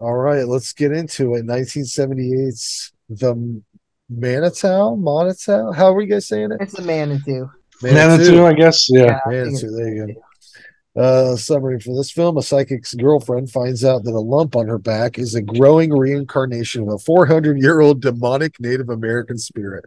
All right, let's get into it. 1978's The Manitou. How are you guys saying it? It's a Manitou. Manitou, Manitou. I guess. Yeah, Yeah. I think it's Manitou. a There you Manitou. go. Summary for this film: a psychic's girlfriend finds out that a lump on her back is a growing reincarnation of a 400-year-old demonic Native American spirit.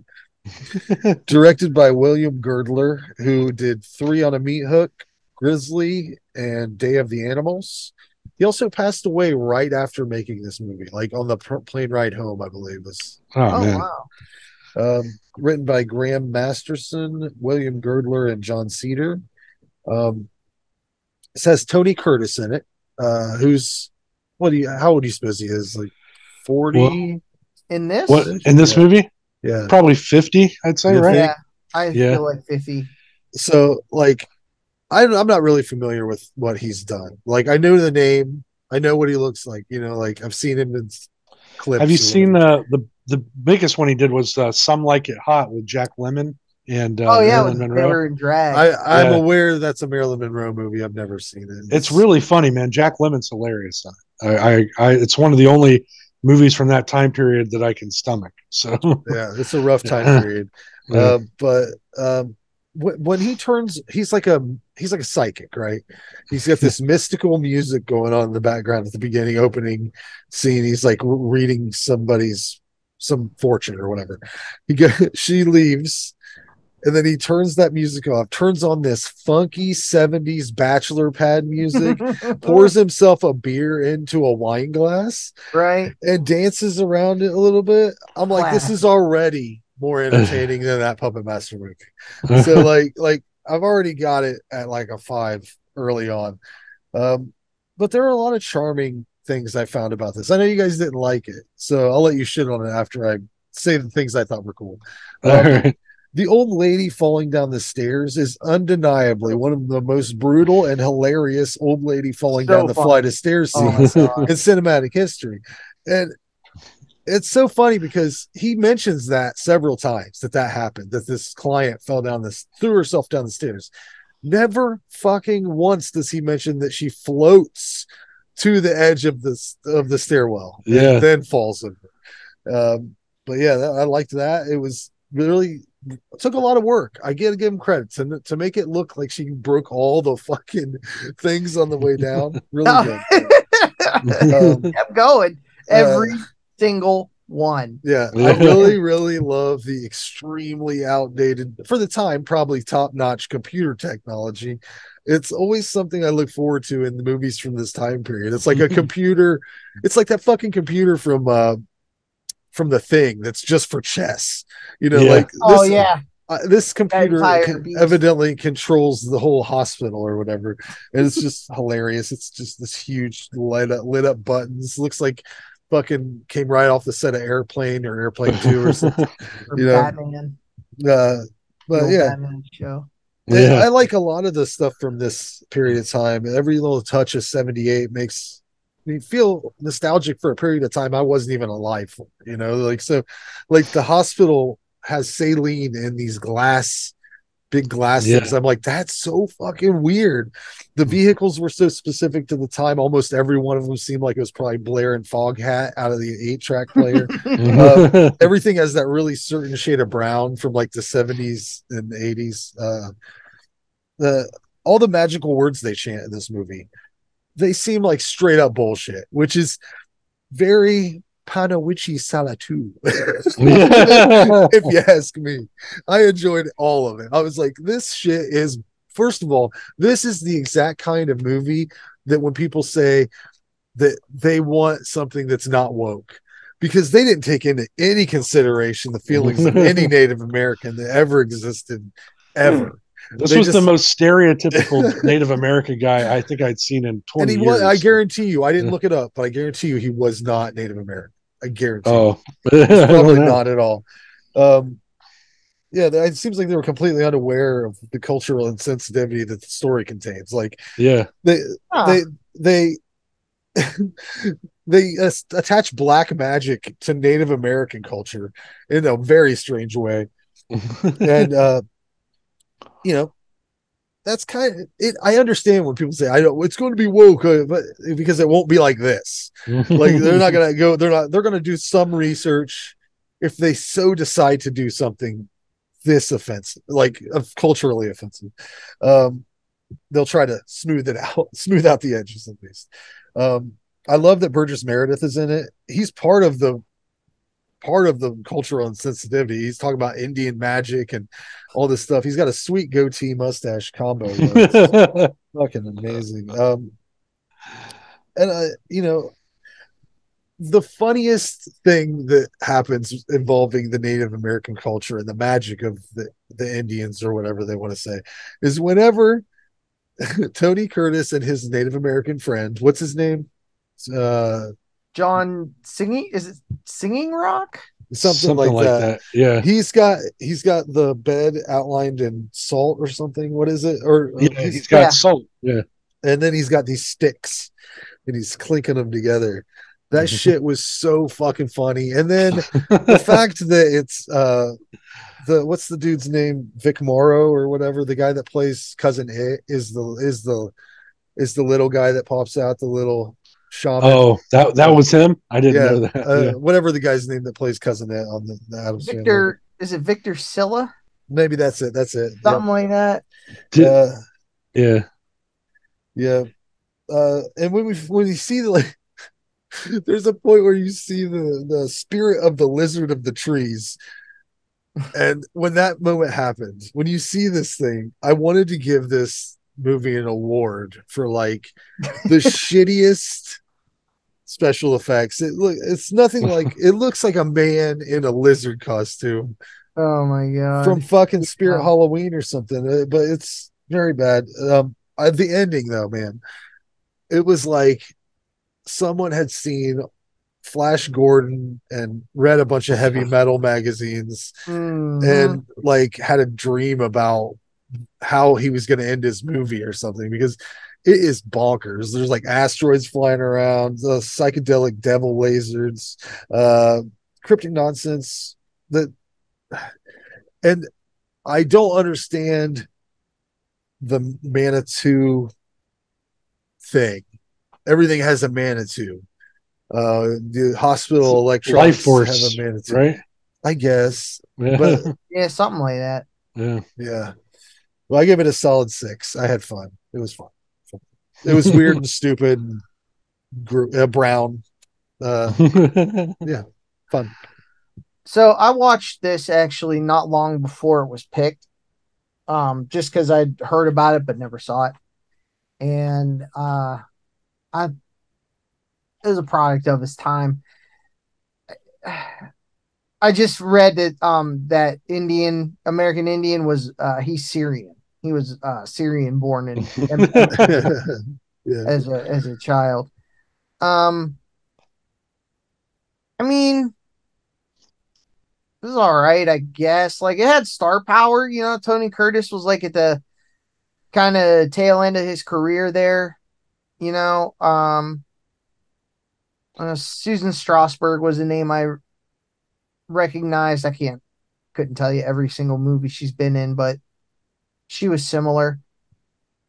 Directed by William Girdler, who did Three on a Meat Hook, Grizzly, and Day of the Animals. He also passed away right after making this movie, like on the plane ride home, I believe. Was Oh Oh man. wow. written by Graham Masterson, William Girdler, and John Cedar. Um, it says Tony Curtis in it, who's what do you? How old do you suppose he is? Like Well, 40? In what this, in this Yeah, movie? yeah. Probably 50, I'd say, You right? think yeah, I Yeah. feel like 50. so? Like I'm not really familiar with what he's done. Like I know the name, I know what he looks like. Like I've seen him in Have you clips or seen whatever. the biggest one he did was Some Like It Hot with Jack Lemmon and Oh yeah, Marilyn with Monroe? Taylor and Drag. I'm Yeah. aware that's a Marilyn Monroe movie. I've never seen it. It's really funny, man. Jack Lemmon's hilarious. It's one of the only movies from that time period that I can stomach. So, Yeah, it's a rough time yeah, period. yeah, But when he turns, he's like a psychic, right? He's got this mystical music going on in the background at the beginning, opening scene. He's like reading some fortune or whatever. She leaves, and then he turns that music off, turns on this funky 70s bachelor pad music, pours himself a beer into a wine glass, Right? and dances around it a little bit. I'm like, this is Classic. already more entertaining than that Puppet Master movie. So like I've already got it at like a 5 early on. But there are a lot of charming things I found about this. I know you guys didn't like it, so I'll let you shit on it after I say the things I thought were cool. All Um, right. the old lady falling down the stairs is undeniably one of the most brutal and hilarious old lady falling down So the flight funny. of stairs Oh my scenes god. in cinematic history. And it's so funny because he mentions that several times that happened, that this client threw herself down the stairs. Never fucking once does he mention that she floats to the edge of the stairwell and Yeah. then falls over. But yeah, I liked that. It was really, it took a lot of work. I gotta give him credit to make it look like she broke all the fucking things on the way down. Really good. Um, Kept going. uh, Every single one. yeah, I Yeah. really, really love the extremely outdated, for the time, probably top-notch computer technology. It's always something I look forward to in the movies from this time period. It's like a computer, it's like that fucking computer from the Thing that's just for chess. Yeah. Like Oh yeah, this that computer entire beast. evidently controls the whole hospital or whatever, and it's just hilarious. It's just this huge lit up buttons. Looks like fucking came right off the set of Airplane or Airplane Two or something. Or You know, Batman, uh, the but old yeah, Batman show. I Yeah. like a lot of the stuff from this period of time. Every little touch of '78 makes me feel nostalgic for a period of time I wasn't even alive for. Like so, like the hospital has saline in these big glass things. Yeah. I'm like, that's so fucking weird. The vehicles were so specific to the time. Almost every one of them seemed like it was probably Blair and Foghat out of the 8-track player. Everything has that really certain shade of brown from like the 70s and 80s. The all the magical words they chant in this movie, they seem like straight up bullshit, which is very Panawichi Salatu. Yeah. If you ask me, I enjoyed all of it. I was like, this shit is, first of all, this is the exact kind of movie that when people say that they want something that's not woke, because they didn't take into any consideration the feelings of any Native American that ever existed, ever. This They was the just, most stereotypical Native American guy I think I'd seen in and 20 he was, I years. guarantee you, I didn't Yeah. look it up, but I guarantee you he was not Native American. I guarantee you. Oh, He's I don't probably know. not at all. Um, yeah, it seems like they were completely unaware of the cultural insensitivity that the story contains. Like Yeah. they Huh. they they they attach black magic to Native American culture in a very strange way, and you know that's kind of it. I understand when people say I don't it's going to be woke, but because it won't be like this. Like they're not gonna go, they're gonna do some research if they so decide to do something this offensive, like culturally offensive. Um, they'll try to smooth it out, smooth out the edges at least. I love that Burgess Meredith is in it. He's part of the cultural insensitivity. He's talking about Indian magic and all this stuff. He's got a sweet goatee mustache combo though. It's fucking amazing. And you know, the funniest thing that happens involving the Native American culture and the magic of the Indians or whatever they want to say is whenever Tony Curtis and his Native American friend, what's his name? Uh, John singing, is it Singing Rock? something Something like like that. that. Yeah. He's got the bed outlined in salt or something. What is it? Or Yeah, he's he's got Yeah. salt. Yeah. and then he's got these sticks and he's clinking them together. That shit was so fucking funny. And then the fact that it's the what's the dude's name? Vic Morrow or whatever, the guy that plays cousin It is the little guy that pops out, the little shaman. Oh, that was him. I didn't Yeah, know that. Yeah. whatever the guy's name that plays cousin It on the Adams Family. Victor, is it Victor Silla? Maybe that's it. That's it. Something like that. Did, yeah. Yeah. And when you see the like, there's a point where you see the spirit of the lizard of the trees. And when that moment happens, when you see this thing, I wanted to give this movie an award for like the shittiest special effects. It's nothing like it looks like a man in a lizard costume Oh my god. from fucking Spirit Yeah. Halloween or something. But it's very bad. The ending though, man, it was like someone had seen Flash Gordon and read a bunch of heavy metal magazines Mhm. and like had a dream about how he was going to end his movie or something because it is bonkers. There's like asteroids flying around, psychedelic devil lasers, cryptic nonsense that, and I don't understand the Manitou thing. Everything has a Manitou. The hospital electronics Life Force, have a Manitou, right? I guess. Yeah. But Yeah, something like that. Yeah. yeah, well, I give it a solid 6. I had fun. It was fun. It was weird and stupid, and brown. Yeah, fun. So I watched this actually not long before it was picked. Just because I'd heard about it but never saw it. And I it was a product of his time. I just read that that Indian American Indian was he's Syrian. He was Syrian born in Yeah. as a child. Um, I mean, this is all right, I guess. Like it had star power. You know, Tony Curtis was like at the kind of tail end of his career there. You know, Susan Strasberg was a name I recognized. I couldn't tell you every single movie she's been in, but she was similar.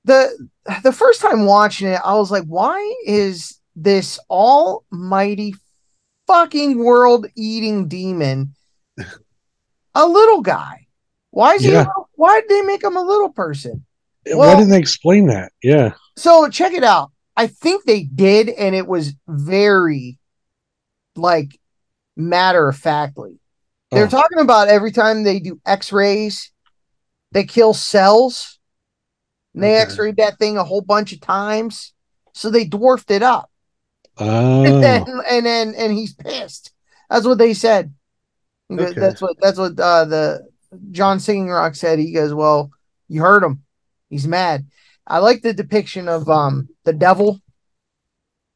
The the first time watching it, I was like, why is this almighty fucking world eating demon a little guy? Why is he Yeah. why did they make him a little person? Why Well, didn't they explain that? Yeah. so check it out. I think they did, and it was very like matter of factly. They're Oh. talking about every time they do x-rays, they kill cells. And they Okay. x-rayed that thing a whole bunch of times. So they dwarfed it up. Oh. And he's pissed. That's what they said. Okay. That's what the John Singing Rock said. He goes, well, you heard him. He's mad. I like the depiction of the devil,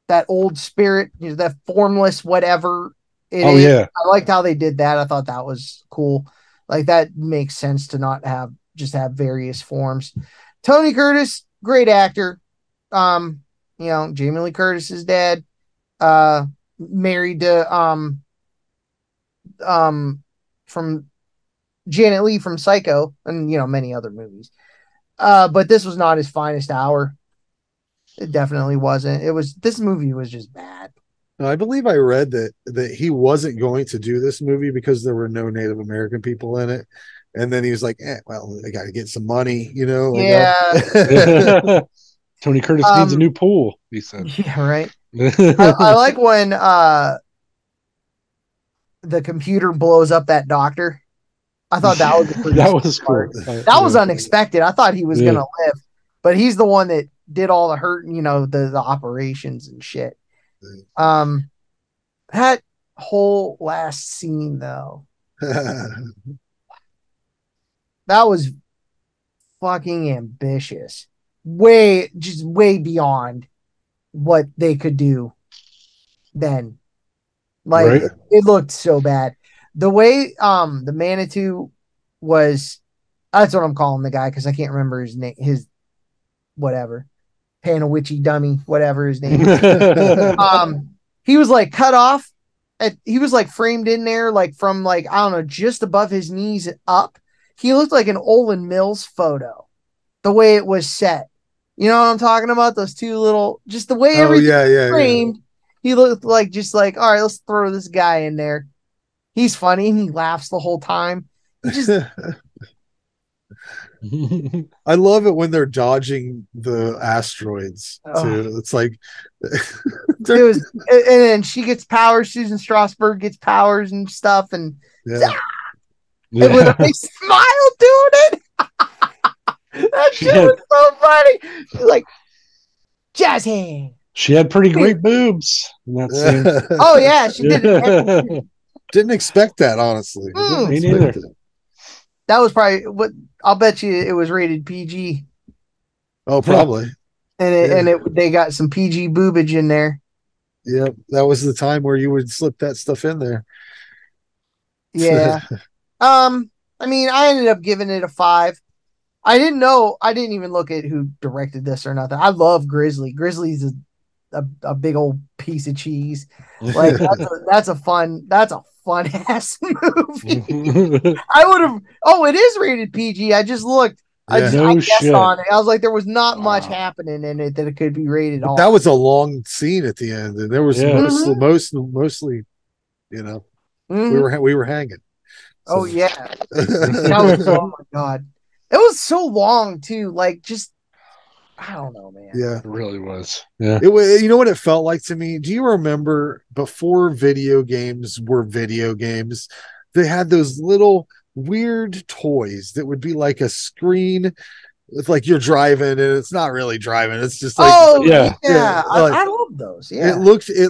that old spirit, you know, that formless whatever it Oh, is. yeah. I liked how they did that. I thought that was cool. Like that makes sense to not have just have various forms. Tony Curtis, great actor. You know, Jamie Lee Curtis's dad, married to from Janet Leigh from Psycho, and you know, many other movies. But this was not his finest hour. It definitely wasn't. This movie was just bad. I believe I read that he wasn't going to do this movie because there were no Native American people in it. And then he was like, well, I got to get some money, you know? Yeah. Tony Curtis needs a new pool, he said. Yeah, right. I like when the computer blows up that doctor. I thought that was that was cool. That was unexpected. I thought he was gonna live, but he's the one that did all the hurt, the operations and shit. That whole last scene though, that was fucking ambitious. Way beyond what they could do then. Like it looked so bad. The way the Manitou was, that's what I'm calling the guy because I can't remember his name, his whatever. Panawitchy dummy, whatever his name is. He was like cut off. He was like framed in there, like from like, I don't know, just above his knees up. He looked like an Olin Mills photo, the way it was set. You know what I'm talking about? Those two little, just the way everything was framed. Yeah. He looked like just like, all right, let's throw this guy in there. He's funny and he laughs the whole time. He just I love it when they're dodging the asteroids too. It's like it was, and then she gets powers. Susan Strasberg gets powers and stuff, and and with a big smile doing it. That shit was so funny. She's like jazz hand. She had pretty great boobs in that scene. Oh yeah, she did. Didn't expect that, honestly. Me neither. That was probably I'll bet you it was rated PG. Oh, probably. And they got some PG boobage in there. Yep, that was the time where you would slip that stuff in there. Yeah. I mean, I ended up giving it a 5. I didn't even look at who directed this or nothing. I love Grizzly. Grizzly's a big old piece of cheese. Like that's a fun ass movie. I would have. Oh, it is rated PG. I just looked. I guessed on it. I was like, there was not much happening in it that it could be rated R. That was a long scene at the end, and there was mostly, we were hanging. So. Oh yeah. Oh my god, it was so long too. Like just. I don't know, man. Yeah, it really was. Yeah, you know what it felt like to me? Do you remember before video games were video games? They had those little weird toys that would be like a screen. It's like you're driving, and it's not really driving. It's just like, yeah. I love those. Yeah, it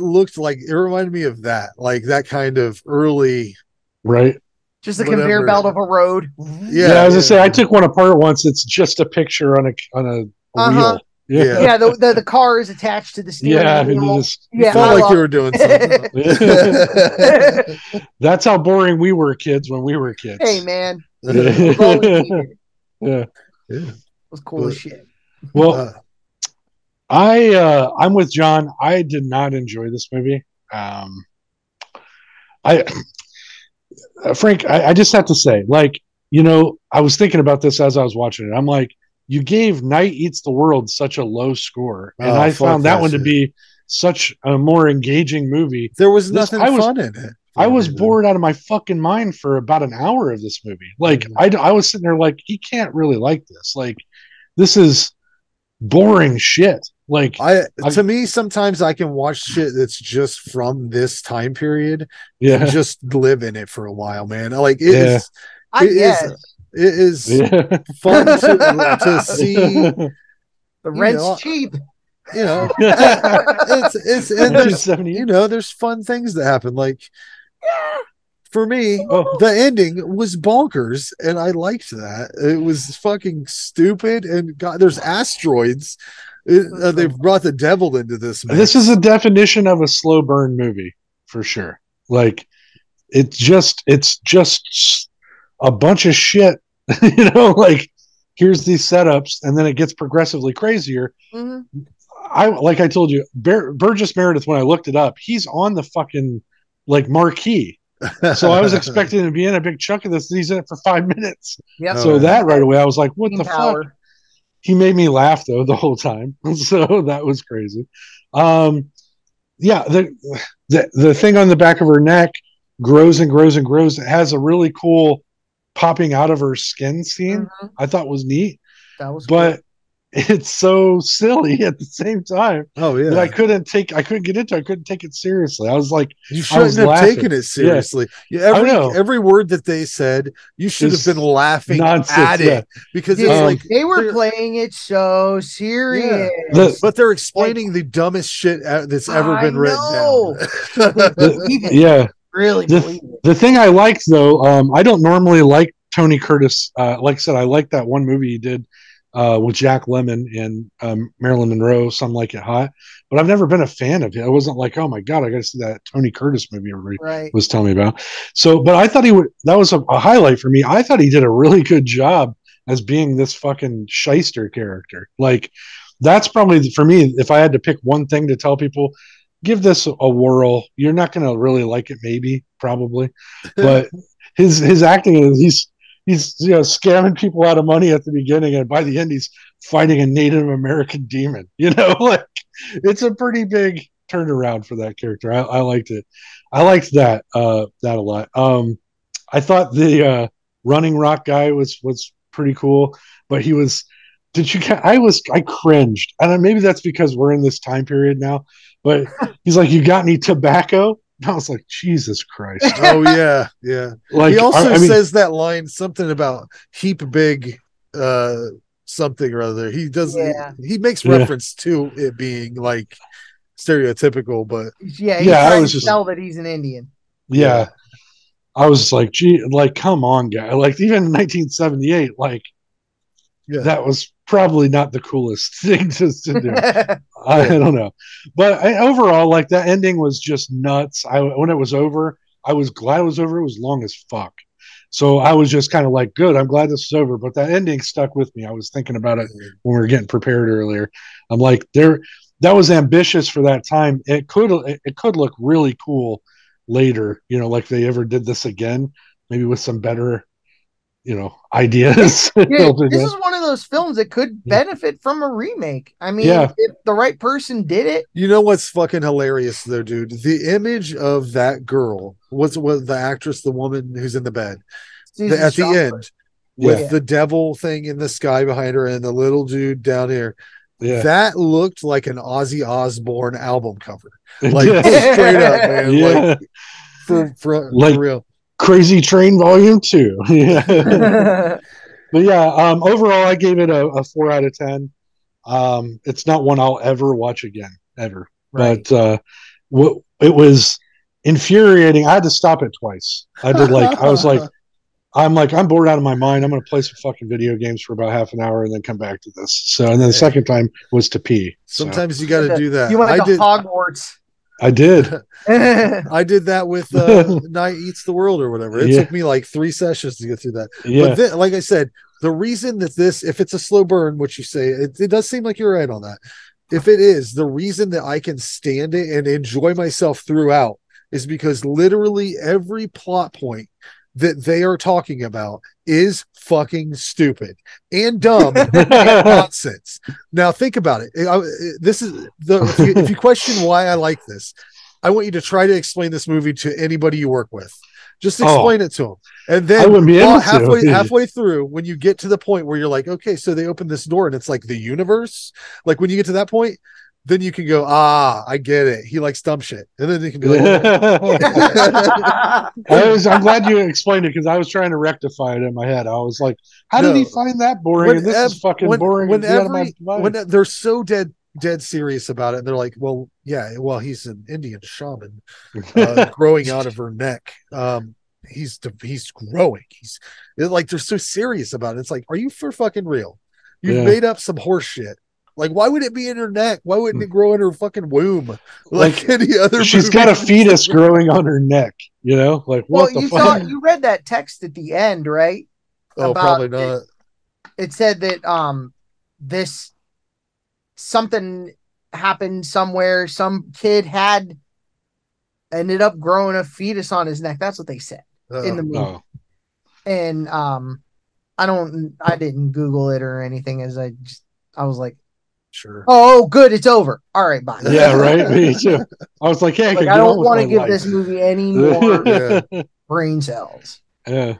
looked like it reminded me of that, like that kind of early, right? Just a conveyor belt of a road. Yeah, I was gonna say I took one apart once. It's just a picture on a wheel. Yeah. The car is attached to the steering wheel. You felt like you were doing something. That's how boring we were kids when we were kids. Hey man. Yeah. It was cool as shit. Well, I'm with John. I did not enjoy this movie. Frank, I just have to say, like, I was thinking about this as I was watching it. I'm like, you gave Night Eats the World such a low score, and I found that one to be such a more engaging movie. There was nothing fun in it. I was bored out of my fucking mind for about an hour of this movie. Like, I was sitting there like, he can't really like this. Like, this is boring shit. Like, to me, sometimes I can watch shit that's just from this time period. Yeah, and just live in it for a while, man. Like it is fun to see. The rent's cheap. It's and there's fun things that happen. Like for me, the ending was bonkers, and I liked that. It was fucking stupid, and God, there's asteroids. They've brought the devil into this. This is a definition of a slow burn movie for sure. Like it's just a bunch of shit, like here's these setups, and then it gets progressively crazier. Mm-hmm. I told you, Burgess Meredith, when I looked it up, he's on the fucking like marquee. So I was expecting him to be in a big chunk of this. He's in it for 5 minutes. Yeah. So that right away, I was like, what the fuck? he made me laugh though the whole time, so that was crazy. Yeah, the thing on the back of her neck grows and grows and grows. It has a really cool popping out of her skin scene. I thought was neat, That was but cool. it's so silly at the same time Oh that yeah. I couldn't get into. I couldn't take it seriously. I was like, You I was shouldn't have laughing. taken it Yeah, seriously. I know. Every word that they said, you should have Is been laughing nonsense. at it because it's Dude, like they were they're- playing it so serious. but they're explaining the dumbest shit that's ever I been written know. down. So they believe it. Yeah. Really believe it. The thing I liked though, I don't normally like Tony Curtis. Like I said, I like that one movie he did with Jack Lemmon and Marilyn Monroe, Some Like It Hot. But I've never been a fan of it. I wasn't like, oh my god, I got to see that Tony Curtis movie everybody Right. was telling me about. So, but I thought he would. That was a highlight for me. I thought he did a really good job as being this fucking shyster character. Like that's probably for me. If I had to pick one thing to tell people, give this a whirl. You're not going to really like it, maybe, probably, but his acting is he's scamming people out of money at the beginning, and by the end he's fighting a Native American demon. Like it's a pretty big turnaround for that character. I liked it. I liked that a lot. I thought the running rock guy was pretty cool, but he was. Did you? I cringed, and maybe that's because we're in this time period now. But he's like, "You got any tobacco?" And I was like, "Jesus Christ!" Oh yeah, yeah. Like he also I mean, says that line something about heap big something or other. He does he makes reference to it being like stereotypical, but he's I trying was to just tell that he's an Indian. Yeah. I was like, gee, like, come on, guy. Like, even in 1978, like, that was probably not the coolest thing to do. I don't know. But overall, like, that ending was just nuts. When it was over, I was glad it was over. It was long as fuck. So I was just kind of like, good, I'm glad this is over. But that ending stuck with me. I was thinking about it when we were getting prepared earlier. I'm like, that was ambitious for that time. It could look really cool later, like they ever did this again, maybe with some better, ideas. This is one of those films that could benefit from a remake. I mean, if the right person did it. You know what's fucking hilarious though, dude? The image of that girl, what's the actress, the woman who's in the bed at the end with the devil thing in the sky behind her and the little dude down here. Yeah. That looked like an Ozzy Osbourne album cover. Like straight up, man. Yeah. Like for real. Crazy Train Volume 2. Yeah. But yeah, overall I gave it a 4 out of 10. It's not one I'll ever watch again, ever. Right. But it was infuriating. I had to stop it twice. I'm bored out of my mind. I'm going to play some fucking video games for about half an hour and then come back to this. So, and then the second time was to pee. Sometimes you got to do that. You want to go Hogwarts. I did. I did that with Night Eats the World or whatever. It took me like 3 sessions to get through that. Yeah. But then, like I said, the reason that if it's a slow burn, which you say, it does seem like you're right on that. If it is, the reason that I can stand it and enjoy myself throughout is because literally every plot point that they are talking about is fucking stupid and dumb and nonsense. Now think about it. This is if you question why I like this, I want you to try to explain this movie to anybody you work with. Just explain it to them. And then halfway through, when you get to the point where you're like, okay, so they open this door and it's like the universe. Like when you get to that point, then you can go, I get it. He likes dumb shit. And then you can be like, I'm glad you explained it because I was trying to rectify it in my head. I was like, how did he find that boring? This is fucking boring. When they're so dead serious about it, and they're like, well, he's an Indian shaman growing out of her neck. He's growing. They're so serious about it. It's like, are you for fucking real? You've made up some horse shit. Like, why would it be in her neck? Why wouldn't it grow in her fucking womb? Like any other she's got a fetus growing on her neck, Like, what the fuck? You read that text at the end, right? Oh, probably not. It said that this something happened somewhere. Some kid ended up growing a fetus on his neck. That's what they said in the movie. And I didn't Google it or anything, as I just I was like, Sure. oh, good, it's over. All right, bye. Yeah, right. Me too. I was like, hey, Like, I don't want to give this movie any more Yeah. brain cells. Yeah.